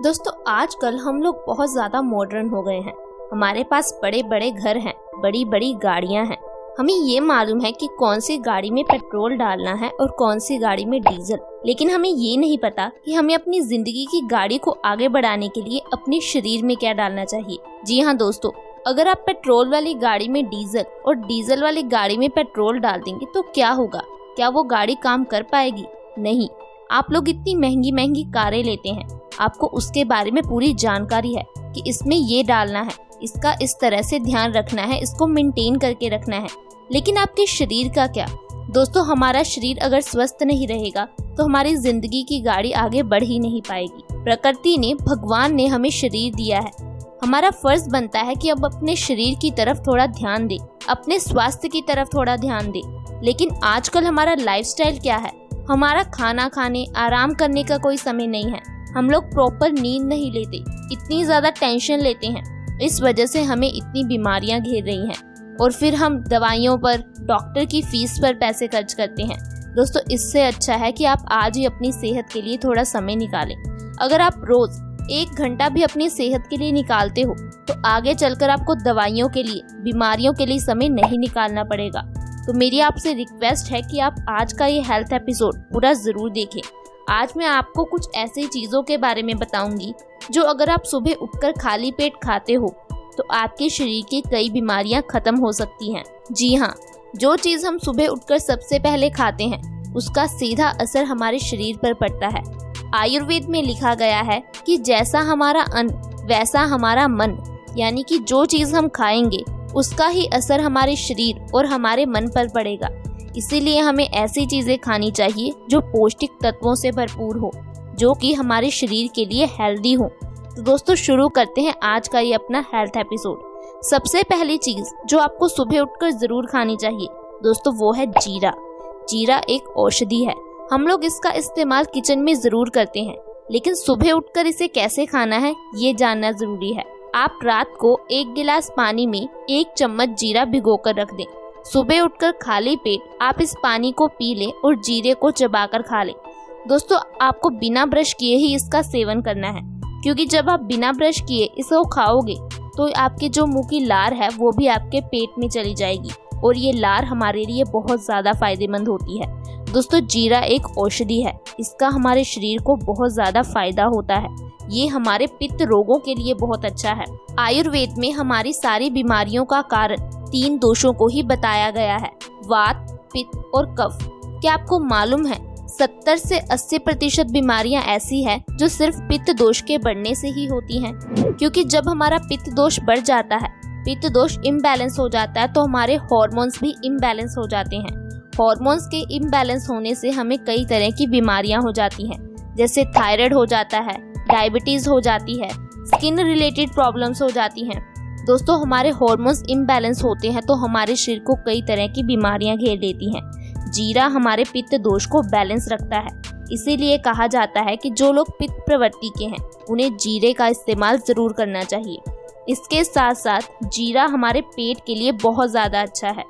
दोस्तों आजकल हम लोग बहुत ज़्यादा मॉडर्न हो गए हैं। हमारे पास बड़े बड़े घर हैं, बड़ी बड़ी गाड़ियां हैं। हमें ये मालूम है कि कौन सी गाड़ी में पेट्रोल डालना है और कौन सी गाड़ी में डीजल। लेकिन हमें ये नहीं पता कि हमें अपनी जिंदगी की गाड़ी को आगे बढ़ाने के लिए अपने शरीर में क्या डालना चाहिए। जी हाँ दोस्तों, अगर आप पेट्रोल वाली गाड़ी में डीजल और डीजल वाली गाड़ी में पेट्रोल डाल देंगे तो क्या होगा? क्या वो गाड़ी काम कर पाएगी? नहीं। आप लोग इतनी महंगी महंगी कारें लेते हैं, आपको उसके बारे में पूरी जानकारी है कि इसमें ये डालना है, इसका इस तरह से ध्यान रखना है, इसको मेंटेन करके रखना है। लेकिन आपके शरीर का क्या? दोस्तों हमारा शरीर अगर स्वस्थ नहीं रहेगा तो हमारी जिंदगी की गाड़ी आगे बढ़ ही नहीं पाएगी। प्रकृति ने, भगवान ने हमें शरीर दिया है, हमारा फर्ज बनता है कि अब अपने शरीर की तरफ थोड़ा ध्यान दे, अपने स्वास्थ्य की तरफ थोड़ा ध्यान दे। लेकिन आजकल हमारा लाइफस्टाइल क्या है? हमारा खाना खाने, आराम करने का कोई समय नहीं है। हम लोग प्रॉपर नींद नहीं लेते, इतनी ज्यादा टेंशन लेते हैं, इस वजह से हमें इतनी बीमारियां घेर रही हैं और फिर हम दवाइयों पर, डॉक्टर की फीस पर पैसे खर्च करते हैं। दोस्तों इससे अच्छा है कि आप आज ही अपनी सेहत के लिए थोड़ा समय निकालें। अगर आप रोज 1 घंटा भी अपनी सेहत के लिए निकालते हो तो आगे चलकर आपको दवाइयों के लिए, बीमारियों के लिए समय नहीं निकालना पड़ेगा। तो मेरी आपसे रिक्वेस्ट है कि आप आज का ये हेल्थ एपिसोड पूरा जरूर देखें। आज मैं आपको कुछ ऐसी चीज़ों के बारे में बताऊंगी जो अगर आप सुबह उठकर खाली पेट खाते हो तो आपके शरीर की कई बीमारियां खत्म हो सकती हैं। जी हाँ, जो चीज़ हम सुबह उठकर सबसे पहले खाते हैं उसका सीधा असर हमारे शरीर पर पड़ता है। आयुर्वेद में लिखा गया है कि जैसा हमारा अन्न वैसा हमारा मन, यानी कि जो चीज़ हम खाएंगे उसका ही असर हमारे शरीर और हमारे मन पर पड़ेगा। इसीलिए हमें ऐसी चीज़ें खानी चाहिए जो पौष्टिक तत्वों से भरपूर हो, जो कि हमारे शरीर के लिए हेल्दी हो। तो दोस्तों शुरू करते हैं आज का ये अपना हेल्थ एपिसोड। सबसे पहली चीज़ जो आपको सुबह उठकर ज़रूर खानी चाहिए दोस्तों वो है जीरा। जीरा एक औषधि है, हम लोग इसका इस्तेमाल किचन में ज़रूर करते हैं, लेकिन सुबह उठकर इसे कैसे खाना है ये जानना ज़रूरी है। आप रात को 1 गिलास पानी में 1 चम्मच जीरा भिगोकर रख दें। सुबह उठकर खाली पेट आप इस पानी को पी लें और जीरे को चबाकर खा लें। दोस्तों आपको बिना ब्रश किए ही इसका सेवन करना है, क्योंकि जब आप बिना ब्रश किए इसको खाओगे तो आपके जो मुंह की लार है वो भी आपके पेट में चली जाएगी और ये लार हमारे लिए बहुत ज़्यादा फायदेमंद होती है। दोस्तों जीरा एक औषधि है, इसका हमारे शरीर को बहुत ज़्यादा फायदा होता है। ये हमारे पित्त रोगों के लिए बहुत अच्छा है। आयुर्वेद में हमारी सारी बीमारियों का कारण 3 दोषों को ही बताया गया है, वात, पित्त और कफ। क्या आपको मालूम है 70 से 80% बीमारियां ऐसी हैं जो सिर्फ पित्त दोष के बढ़ने से ही होती हैं। क्योंकि जब हमारा पित्त दोष बढ़ जाता है, पित्त दोष इम्बैलेंस हो जाता है तो हमारे हॉर्मोन्स भी इम्बैलेंस हो जाते हैं। हॉर्मोन्स के इम्बैलेंस होने से हमें कई तरह की बीमारियां हो जाती हैं, जैसे थायराइड हो जाता है, डायबिटीज हो जाती है, स्किन रिलेटेड प्रॉब्लम्स हो जाती हैं। दोस्तों हमारे हार्मोन्स इम्बैलेंस होते हैं तो हमारे शरीर को कई तरह की बीमारियां घेर लेती हैं। जीरा हमारे पित्त दोष को बैलेंस रखता है, इसीलिए कहा जाता है कि जो लोग पित्त प्रवृत्ति के हैं उन्हें जीरे का इस्तेमाल जरूर करना चाहिए। इसके साथ साथ जीरा हमारे पेट के लिए बहुत ज़्यादा अच्छा है।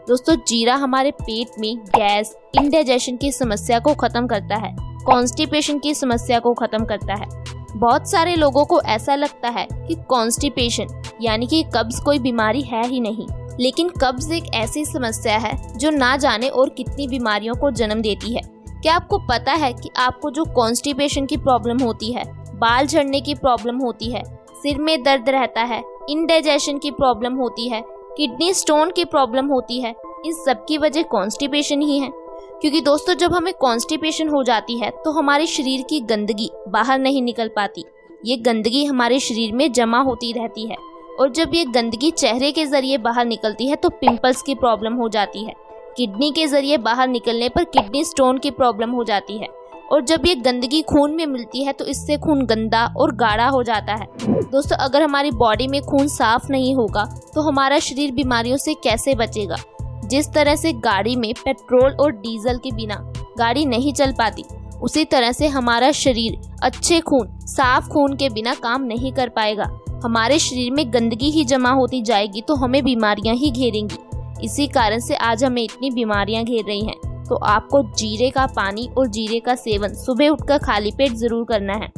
दोस्तों जीरा हमारे पेट में गैस, इंडाइजेशन की समस्या को खत्म करता है, कॉन्स्टिपेशन की समस्या को खत्म करता है। बहुत सारे लोगों को ऐसा लगता है कि कॉन्स्टिपेशन यानी कि कब्ज कोई बीमारी है ही नहीं, लेकिन कब्ज एक ऐसी समस्या है जो ना जाने और कितनी बीमारियों को जन्म देती है। क्या आपको पता है कि आपको जो कॉन्स्टिपेशन की प्रॉब्लम होती है, बाल झड़ने की प्रॉब्लम होती है, सिर में दर्द रहता है, इंडाइजेशन की प्रॉब्लम होती है, किडनी स्टोन की प्रॉब्लम होती है, इन सब की वजह कॉन्स्टिपेशन ही है। क्योंकि दोस्तों जब हमें कॉन्स्टिपेशन हो जाती है तो हमारे शरीर की गंदगी बाहर नहीं निकल पाती, ये गंदगी हमारे शरीर में जमा होती रहती है और जब ये गंदगी चेहरे के जरिए बाहर निकलती है तो पिंपल्स की प्रॉब्लम हो जाती है। किडनी के जरिए बाहर निकलने पर किडनी स्टोन की प्रॉब्लम हो जाती है और जब ये गंदगी खून में मिलती है तो इससे खून गंदा और गाढ़ा हो जाता है। दोस्तों अगर हमारी बॉडी में खून साफ नहीं होगा तो हमारा शरीर बीमारियों से कैसे बचेगा? जिस तरह से गाड़ी में पेट्रोल और डीजल के बिना गाड़ी नहीं चल पाती, उसी तरह से हमारा शरीर अच्छे खून, साफ खून के बिना काम नहीं कर पाएगा। हमारे शरीर में गंदगी ही जमा होती जाएगी तो हमें बीमारियां ही घेरेंगी। इसी कारण से आज हमें इतनी बीमारियां घेर रही हैं। तो आपको जीरे का पानी और जीरे का सेवन सुबह उठकर खाली पेट जरूर करना है।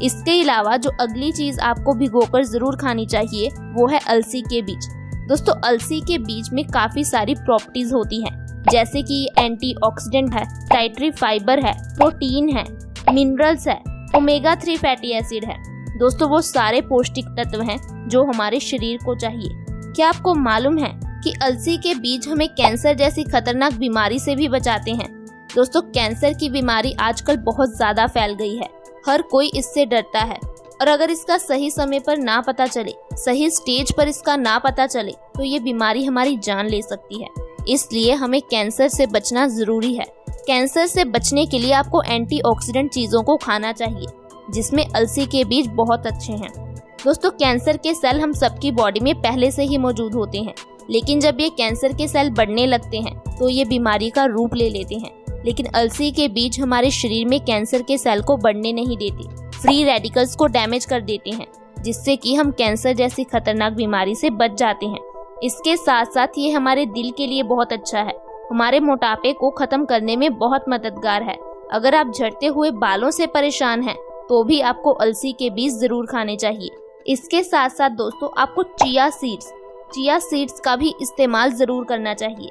इसके अलावा जो अगली चीज आपको भिगोकर जरूर खानी चाहिए वो है अलसी के बीज। दोस्तों अलसी के बीज में काफी सारी प्रॉपर्टीज होती हैं, जैसे कि एंटीऑक्सीडेंट है, डाइटरी फाइबर है, प्रोटीन है, मिनरल्स है, ओमेगा 3 फैटी एसिड है। दोस्तों वो सारे पौष्टिक तत्व हैं जो हमारे शरीर को चाहिए। क्या आपको मालूम है कि अलसी के बीज हमें कैंसर जैसी खतरनाक बीमारी से भी बचाते हैं। दोस्तों कैंसर की बीमारी आजकल बहुत ज्यादा फैल गई है, हर कोई इससे डरता है और अगर इसका सही समय पर ना पता चले, सही स्टेज पर इसका ना पता चले तो ये बीमारी हमारी जान ले सकती है। इसलिए हमें कैंसर से बचना जरूरी है। कैंसर से बचने के लिए आपको एंटीऑक्सीडेंट चीजों को खाना चाहिए, जिसमें अलसी के बीज बहुत अच्छे हैं। दोस्तों कैंसर के सेल हम सबकी बॉडी में पहले से ही मौजूद होते हैं, लेकिन जब ये कैंसर के सेल बढ़ने लगते हैं तो ये बीमारी का रूप ले लेते हैं। लेकिन अलसी के बीज हमारे शरीर में कैंसर के सेल को बढ़ने नहीं देते, फ्री रेडिकल्स को डैमेज कर देते हैं, जिससे कि हम कैंसर जैसी खतरनाक बीमारी से बच जाते हैं। इसके साथ साथ ये हमारे दिल के लिए बहुत अच्छा है, हमारे मोटापे को खत्म करने में बहुत मददगार है। अगर आप झड़ते हुए बालों से परेशान हैं तो भी आपको अलसी के बीज जरूर खाने चाहिए। इसके साथ साथ दोस्तों आपको चिया सीड्स का भी इस्तेमाल जरूर करना चाहिए।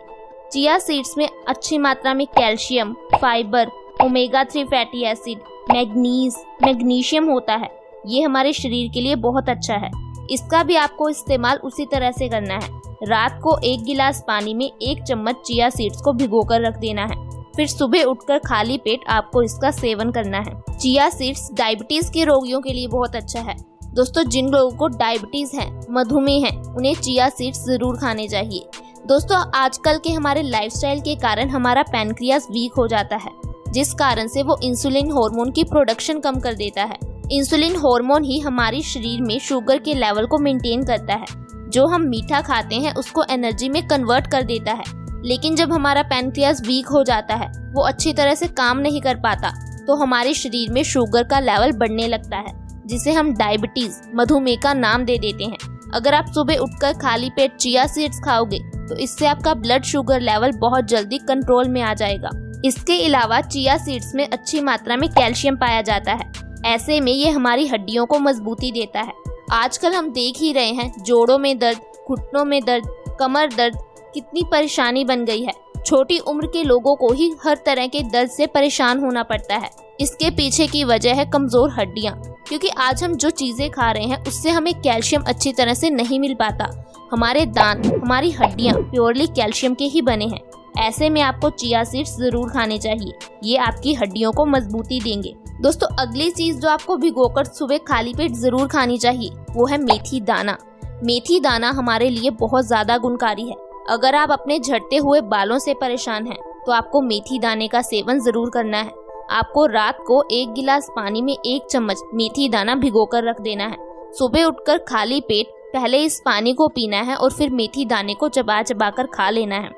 चिया सीड्स में अच्छी मात्रा में calcium, fibre, omega 3 fatty acid, magnesium होता है। ये हमारे शरीर के लिए बहुत अच्छा है। इसका भी आपको इस्तेमाल उसी तरह से करना है। रात को 1 गिलास पानी में 1 चम्मच चिया सीड्स को भिगोकर रख देना है, फिर सुबह उठकर खाली पेट आपको इसका सेवन करना है। चिया सीड्स डायबिटीज के रोगियों के लिए बहुत अच्छा है। दोस्तों जिन लोगों को डायबिटीज है, मधुमेह है, उन्हें चिया सीड्स जरूर खाने चाहिए। दोस्तों आजकल के हमारे लाइफस्टाइल के कारण हमारा पैनक्रियास वीक हो जाता है, जिस कारण से वो इंसुलिन हार्मोन की प्रोडक्शन कम कर देता है। इंसुलिन हार्मोन ही हमारे शरीर में शुगर के लेवल को मेंटेन करता है। जो हम मीठा खाते हैं उसको एनर्जी में कन्वर्ट कर देता है, लेकिन जब हमारा पैनक्रियास वीक हो जाता है, वो अच्छी तरह से काम नहीं कर पाता, तो हमारे शरीर में शुगर का लेवल बढ़ने लगता है, जिसे हम डायबिटीज, मधुमेह का नाम दे देते हैं। अगर आप सुबह उठकर खाली पेट चिया सीड्स खाओगे तो इससे आपका ब्लड शुगर लेवल बहुत जल्दी कंट्रोल में आ जाएगा। इसके अलावा चिया सीड्स में अच्छी मात्रा में कैल्शियम पाया जाता है, ऐसे में ये हमारी हड्डियों को मजबूती देता है। आजकल हम देख ही रहे हैं जोड़ों में दर्द, घुटनों में दर्द, कमर दर्द कितनी परेशानी बन गई है। छोटी उम्र के लोगों को ही हर तरह के दर्द से परेशान होना पड़ता है। इसके पीछे की वजह है कमजोर हड्डियां, क्योंकि आज हम जो चीजें खा रहे हैं उससे हमें कैल्शियम अच्छी तरह से नहीं मिल पाता। हमारे दांत, हमारी हड्डियां प्योरली कैल्शियम के ही बने हैं। ऐसे में आपको चिया सीड्स जरूर खाने चाहिए, ये आपकी हड्डियों को मजबूती देंगे। दोस्तों अगली चीज जो आपको भिगोकर सुबह खाली पेट जरूर खानी चाहिए वो है मेथी दाना। मेथी दाना हमारे लिए बहुत ज्यादा गुणकारी है। अगर आप अपने झड़ते हुए बालों से परेशान हैं तो आपको मेथी दाने का सेवन जरूर करना है। आपको रात को 1 गिलास पानी में 1 चम्मच मेथी दाना भिगोकर रख देना है। सुबह उठकर खाली पेट पहले इस पानी को पीना है और फिर मेथी दाने को चबा चबा कर खा लेना है।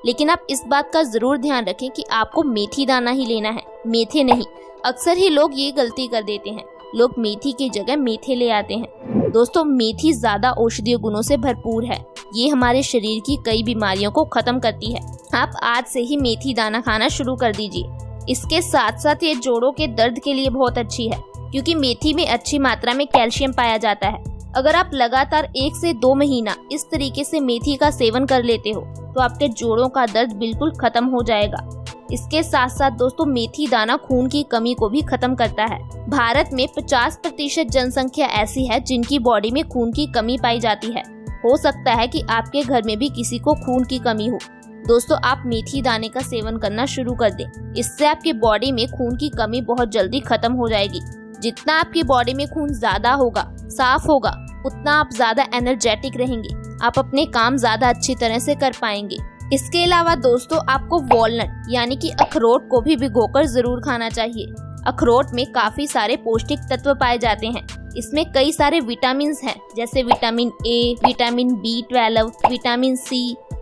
लेकिन आप इस बात का जरूर ध्यान रखें कि आपको मेथी दाना ही लेना है, मेथे नहीं। अक्सर ही लोग ये गलती कर देते हैं, लोग मेथी की जगह मेथे ले आते हैं। दोस्तों मेथी ज्यादा औषधीय गुणों से भरपूर है, ये हमारे शरीर की कई बीमारियों को खत्म करती है। आप आज से ही मेथी दाना खाना शुरू कर दीजिए। इसके साथ साथ ये जोड़ों के दर्द के लिए बहुत अच्छी है, क्योंकि मेथी में अच्छी मात्रा में कैल्शियम पाया जाता है। अगर आप लगातार 1 से 2 महीना इस तरीके से मेथी का सेवन कर लेते हो तो आपके जोड़ों का दर्द बिल्कुल खत्म हो जाएगा। इसके साथ साथ दोस्तों मेथी दाना खून की कमी को भी खत्म करता है। भारत में 50% जनसंख्या ऐसी है जिनकी बॉडी में खून की कमी पाई जाती है। हो सकता है कि आपके घर में भी किसी को खून की कमी हो। दोस्तों आप मेथी दाने का सेवन करना शुरू कर दें, इससे आपकी बॉडी में खून की कमी बहुत जल्दी खत्म हो जाएगी। जितना आपकी बॉडी में खून ज्यादा होगा, साफ होगा, उतना आप ज्यादा एनर्जेटिक रहेंगे, आप अपने काम ज्यादा अच्छी तरह से कर पाएंगे। इसके अलावा दोस्तों आपको वॉलनट यानी कि अखरोट को भी भिगोकर जरूर खाना चाहिए। अखरोट में काफी सारे पौष्टिक तत्व पाए जाते हैं। इसमें कई सारे विटामिन हैं, जैसे vitamin A, vitamin B12, vitamin C।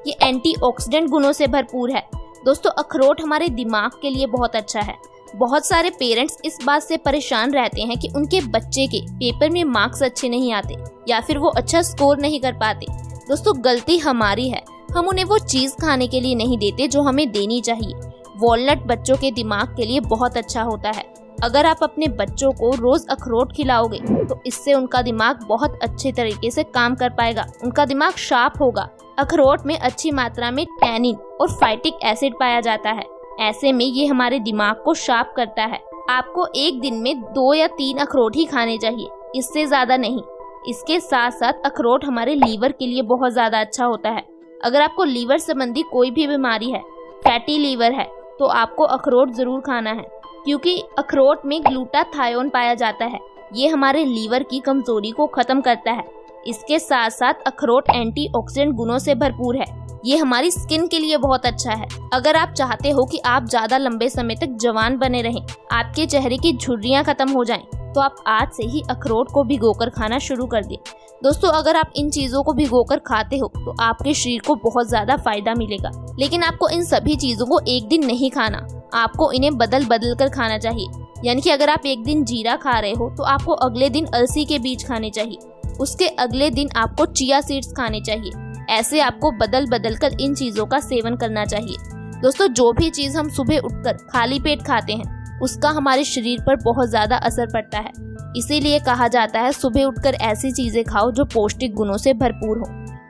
ये एंटीऑक्सीडेंट गुणों से भरपूर है। दोस्तों अखरोट हमारे दिमाग के लिए बहुत अच्छा है। बहुत सारे पेरेंट्स इस बात से परेशान रहते हैं कि उनके बच्चे के पेपर में मार्क्स अच्छे नहीं आते या फिर वो अच्छा स्कोर नहीं कर पाते। दोस्तों गलती हमारी है, हम उन्हें वो चीज खाने के लिए नहीं देते जो हमें देनी चाहिए। वॉलनट बच्चों के दिमाग के लिए बहुत अच्छा होता है। अगर आप अपने बच्चों को रोज अखरोट खिलाओगे तो इससे उनका दिमाग बहुत अच्छे तरीके से काम कर पाएगा, उनका दिमाग शार्प होगा। अखरोट में अच्छी मात्रा में टैनिन और फाइटिक एसिड पाया जाता है, ऐसे में ये हमारे दिमाग को शार्प करता है। आपको एक दिन में 2 या 3 अखरोट ही खाने चाहिए, इससे ज्यादा नहीं। इसके साथ साथ अखरोट हमारे लीवर के लिए बहुत ज्यादा अच्छा होता है। अगर आपको लीवर संबंधी कोई भी बीमारी है, फैटी लीवर है, तो आपको अखरोट जरूर खाना है, क्योंकि अखरोट में ग्लूटाथायोन पाया जाता है। ये हमारे लीवर की कमजोरी को खत्म करता है। इसके साथ साथ अखरोट एंटीऑक्सीडेंट गुणों से भरपूर है, ये हमारी स्किन के लिए बहुत अच्छा है। अगर आप चाहते हो कि आप ज्यादा लंबे समय तक जवान बने रहें, आपके चेहरे की झुर्रियां खत्म हो जाएं, तो आप आज से ही अखरोट को भिगोकर खाना शुरू कर दें। दोस्तों, अगर आप इन चीजों को भिगोकर खाते हो तो आपके शरीर को बहुत ज्यादा फायदा मिलेगा। लेकिन आपको इन सभी चीजों को एक दिन नहीं खाना, आपको इन्हें बदल बदल कर खाना चाहिए। यानी कि अगर आप एक दिन जीरा खा रहे हो तो आपको अगले दिन अलसी के बीज खाने चाहिए, उसके अगले दिन आपको चिया सीड्स खाने चाहिए। ऐसे आपको बदल बदल कर इन चीजों का सेवन करना चाहिए। दोस्तों, जो भी चीज हम सुबह उठकर खाली पेट खाते हैं उसका हमारे शरीर पर बहुत ज्यादा असर पड़ता है। इसीलिए कहा जाता है सुबह उठकर ऐसी चीजें खाओ जो पौष्टिक गुणों से भरपूर हो।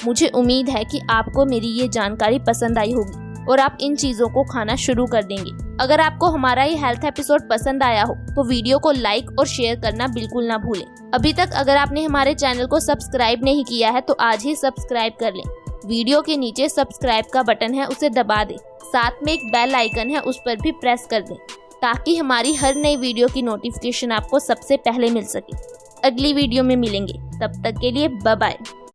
मुझे उम्मीद है कि आपको मेरी ये जानकारी पसंद आई होगी और आप इन चीजों को खाना शुरू कर देंगे। अगर आपको हमारा ये हेल्थ एपिसोड पसंद आया हो तो वीडियो को लाइक और शेयर करना बिल्कुल ना भूलें। अभी तक अगर आपने हमारे चैनल को सब्सक्राइब नहीं किया है तो आज ही सब्सक्राइब कर लें। वीडियो के नीचे सब्सक्राइब का बटन है, उसे दबा दें। साथ में एक बेल आइकन है, उस पर भी प्रेस कर दें, ताकि हमारी हर नई वीडियो की नोटिफिकेशन आपको सबसे पहले मिल सके। अगली वीडियो में मिलेंगे, तब तक के लिए बाय बाय।